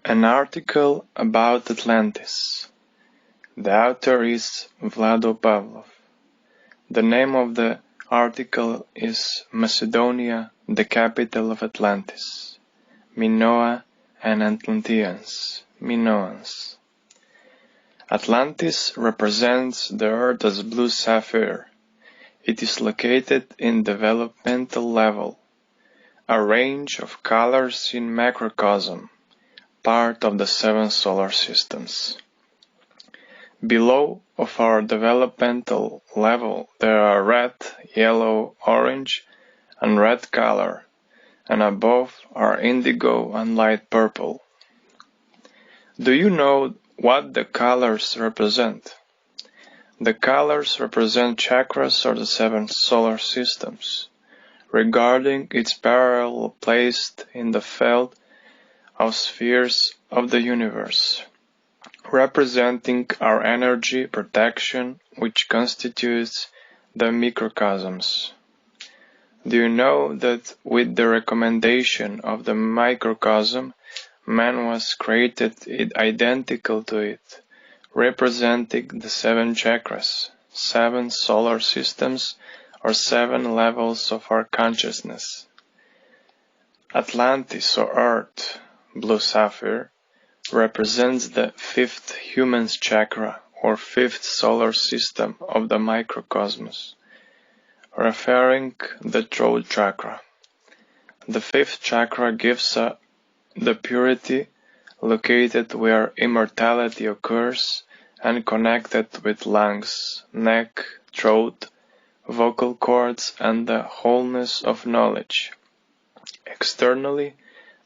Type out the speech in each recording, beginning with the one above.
An article about Atlantis. The author is Vlado Pavlov. The name of the article is Macedonia, the capital of Atlantis. Minoa and Atlanteans. Minoans. Atlantis represents the Earth as blue sapphire. It is located in developmental level, a range of colors in macrocosm, part of the 7 solar systems. Below of our developmental level there are red, yellow, orange, and red color, and above are indigo and light purple. Do you know what the colors represent? The colors represent chakras or the 7 solar systems, regarding its parallel placed in the field of spheres of the universe, representing our energy protection, which constitutes the microcosms. Do you know that with the recommendation of the microcosm, man was created identical to it, representing the 7 chakras, 7 solar systems, or 7 levels of our consciousness? Atlantis, or Earth, blue sapphire, represents the 5th human's chakra, or 5th solar system of the microcosmos, referring the throat chakra. The 5th chakra gives the purity, located where immortality occurs and connected with lungs, neck, throat, vocal cords, and the wholeness of knowledge. Externally,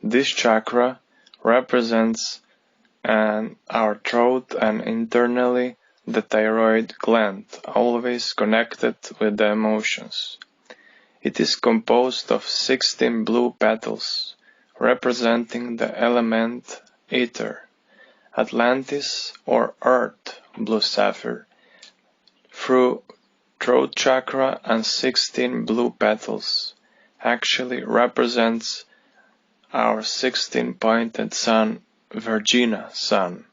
this chakra represents our throat, and internally the thyroid gland, always connected with the emotions. It is composed of 16 blue petals, representing the element ether. Atlantis, or Earth, blue sapphire, through throat chakra and 16 blue petals, actually represents our 16-pointed sun, Virginia sun,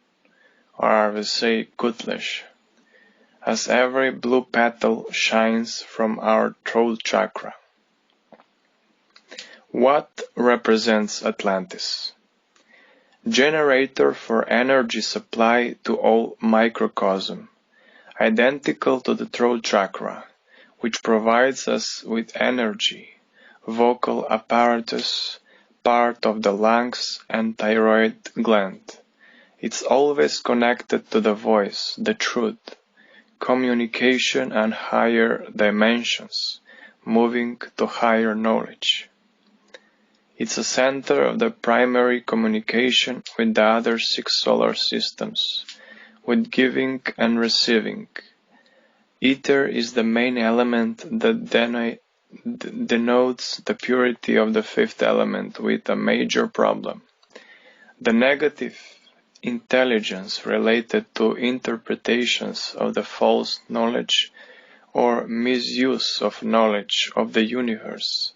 or I will say Kutlish, as every blue petal shines from our throat chakra. What represents Atlantis? Generator for energy supply to all microcosm, identical to the throat chakra, which provides us with energy, vocal apparatus, part of the lungs and thyroid gland. It's always connected to the voice, the truth, communication and higher dimensions, moving to higher knowledge. It's a center of the primary communication with the other 6 solar systems, with giving and receiving. Ether is the main element that denotes the purity of the 5th element with a major problem. The negative intelligence related to interpretations of the false knowledge or misuse of knowledge of the universe,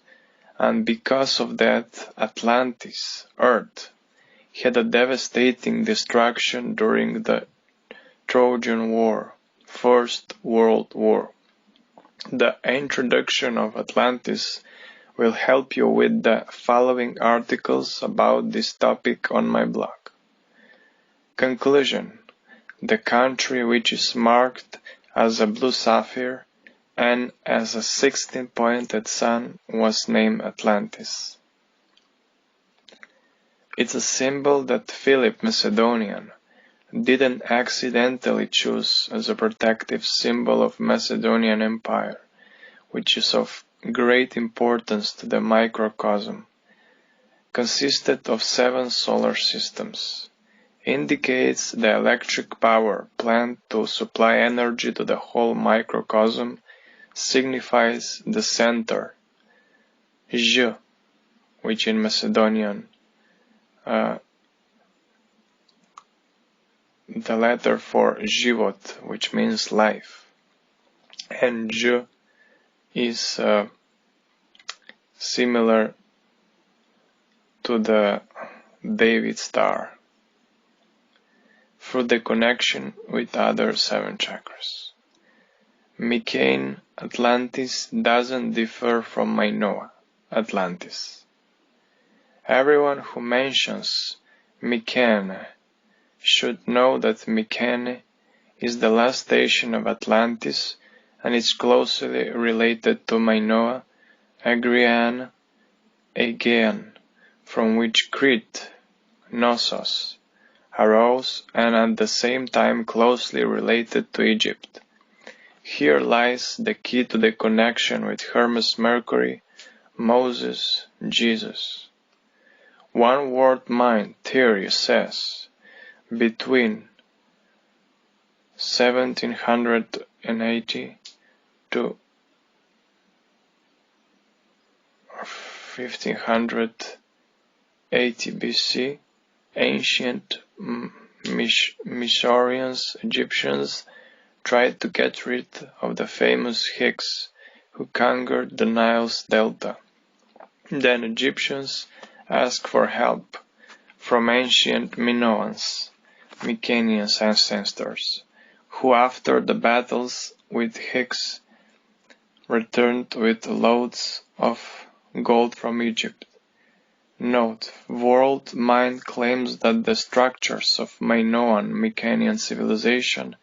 and because of that Atlantis, Earth, had a devastating destruction during the Trojan War, First World War. The introduction of Atlantis will help you with the following articles about this topic on my blog. Conclusion: the country which is marked as a blue sapphire and as a 16-pointed sun was named Atlantis. It's a symbol that Philip Macedonian didn't accidentally choose as a protective symbol of Macedonian Empire, which is of great importance to the microcosm, consisted of 7 solar systems, indicates the electric power plant to supply energy to the whole microcosm, signifies the center, J, which in Macedonian the letter for život, which means life, and J is similar to the David star, through the connection with other 7 chakras. Mycenae Atlantis doesn't differ from Minoan Atlantis. Everyone who mentions Mycenae should know that Mycenae is the last station of Atlantis and is closely related to Minoan Aegean, from which Crete, Knossos, arose and at the same time closely related to Egypt. Here lies the key to the connection with Hermes Mercury, Moses, Jesus. One world mind theory says between 1780 to 1580 BC, ancient Mycenaeans, Egyptians, tried to get rid of the famous Hyksos who conquered the Nile's delta. Then Egyptians asked for help from ancient Minoans, Mycenaean ancestors, who after the battles with Hyksos returned with loads of gold from Egypt. Note: World Mind claims that the structures of Minoan Mycenaean civilization,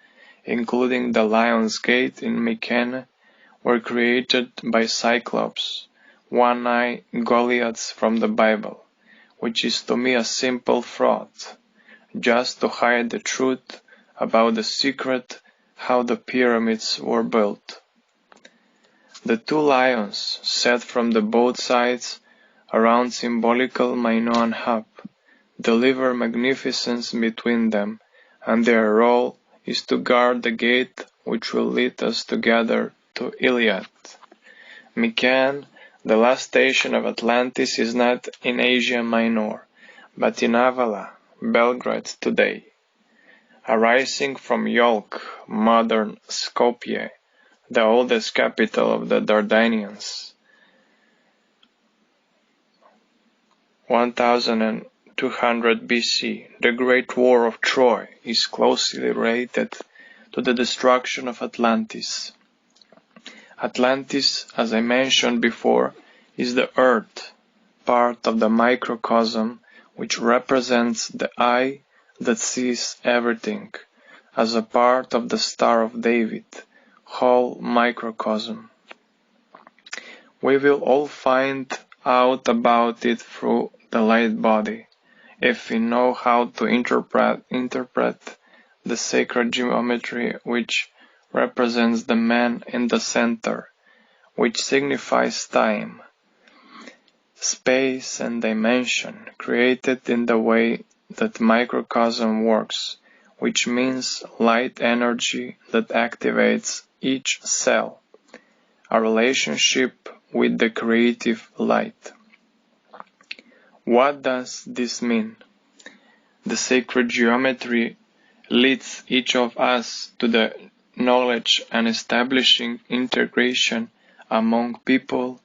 including the Lion's Gate in Mycenae, were created by Cyclops, one-eyed Goliaths from the Bible, which is to me a simple fraud, just to hide the truth about the secret how the pyramids were built. The 2 lions set from the both sides around symbolical Minoan hub deliver magnificence between them, and their role is to guard the gate which will lead us together to Iliad. Mycenae, the last station of Atlantis, is not in Asia Minor, but in Avala, Belgrade today. Arising from Yolk, modern Skopje, the oldest capital of the Dardanians, 1200 BC, the Great War of Troy is closely related to the destruction of Atlantis. Atlantis, as I mentioned before, is the earth, part of the microcosm which represents the eye that sees everything, as a part of the Star of David, whole microcosm. We will all find out about it through the light body, if we know how to interpret the sacred geometry which represents the man in the center, which signifies time, space and dimension, created in the way that microcosm works, which means light energy that activates each cell, a relationship with the creative light. What does this mean? The sacred geometry leads each of us to the knowledge and establishing integration among people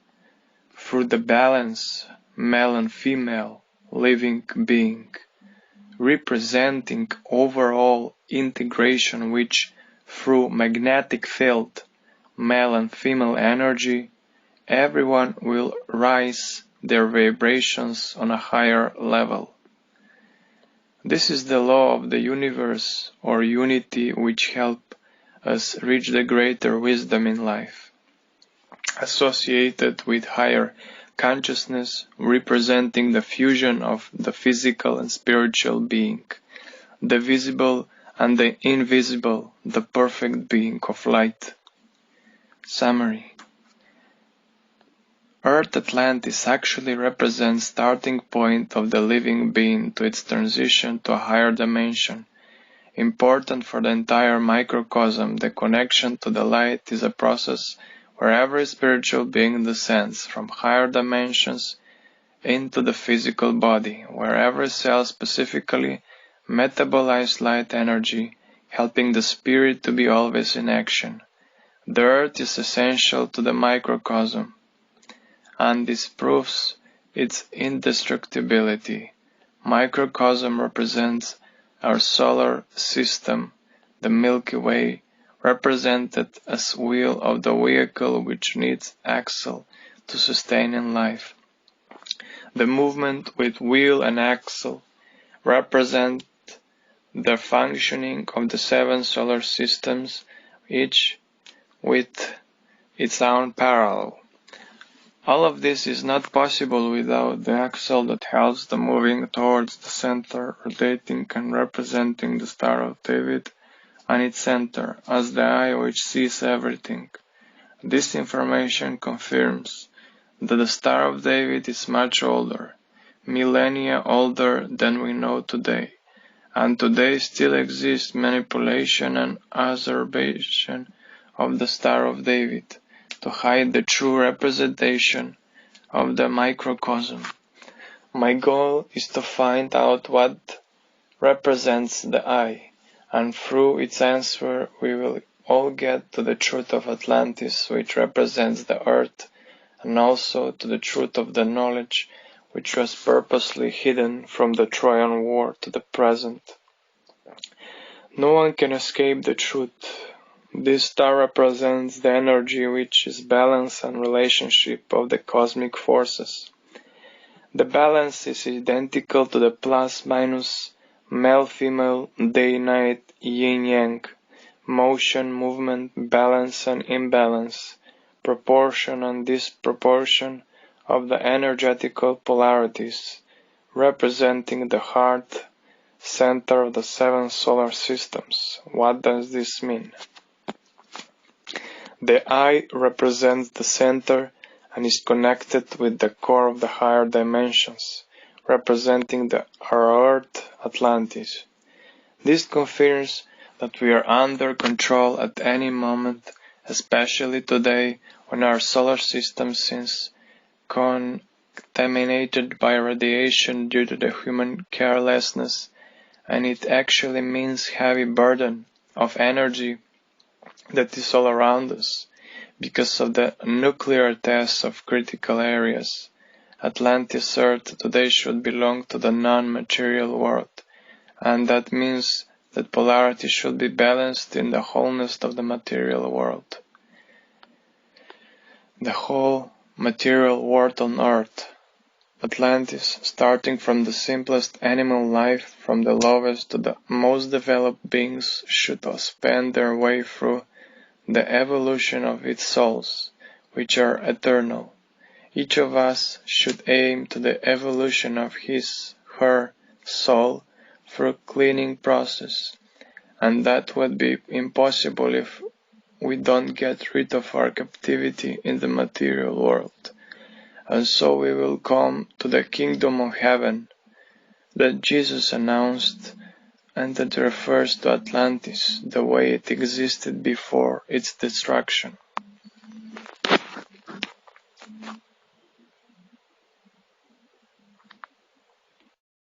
through the balance, male and female, living being, representing overall integration which, through magnetic field, male and female energy, everyone will rise their vibrations on a higher level. This is the law of the universe or unity which help us reach the greater wisdom in life, associated with higher consciousness, representing the fusion of the physical and spiritual being, the visible and the invisible, the perfect being of light. Summary: Earth Atlantis actually represents starting point of the living being to its transition to a higher dimension. Important for the entire microcosm, the connection to the light is a process where every spiritual being descends from higher dimensions into the physical body, where every cell specifically metabolizes light energy, helping the spirit to be always in action. The earth is essential to the microcosm, and this proves its indestructibility. Microcosm represents our solar system, the Milky Way, represented as wheel of the vehicle which needs axle to sustain in life. The movement with wheel and axle represent the functioning of the 7 solar systems, each with its own parallel. All of this is not possible without the axle that helps the moving towards the center, rotating and representing the Star of David and its center as the eye which sees everything. This information confirms that the Star of David is much older, millennia older than we know today, and today still exists manipulation and usurpation of the Star of David to hide the true representation of the microcosm. My goal is to find out what represents the eye, and through its answer we will all get to the truth of Atlantis, which represents the earth, and also to the truth of the knowledge which was purposely hidden from the Trojan War to the present. No one can escape the truth. This star represents the energy which is balance and relationship of the cosmic forces. The balance is identical to the plus-minus male-female, day-night, yin-yang, motion, movement, balance and imbalance, proportion and disproportion of the energetical polarities, representing the heart center of the 7 solar systems. What does this mean? The eye represents the center and is connected with the core of the higher dimensions, representing our Earth, Atlantis. This confirms that we are under control at any moment, especially today when our solar system seems contaminated by radiation due to the human carelessness, and it actually means heavy burden of energy that is all around us because of the nuclear tests of critical areas. Atlantis Earth today should belong to the non-material world, and that means that polarity should be balanced in the wholeness of the material world. The whole material world on Earth, Atlantis, starting from the simplest animal life, from the lowest to the most developed beings, should spend their way through the evolution of its souls, which are eternal. Each of us should aim to the evolution of his/her soul through cleaning process, and that would be impossible if we don't get rid of our captivity in the material world. And so we will come to the kingdom of heaven that Jesus announced, and that refers to Atlantis, the way it existed before its destruction.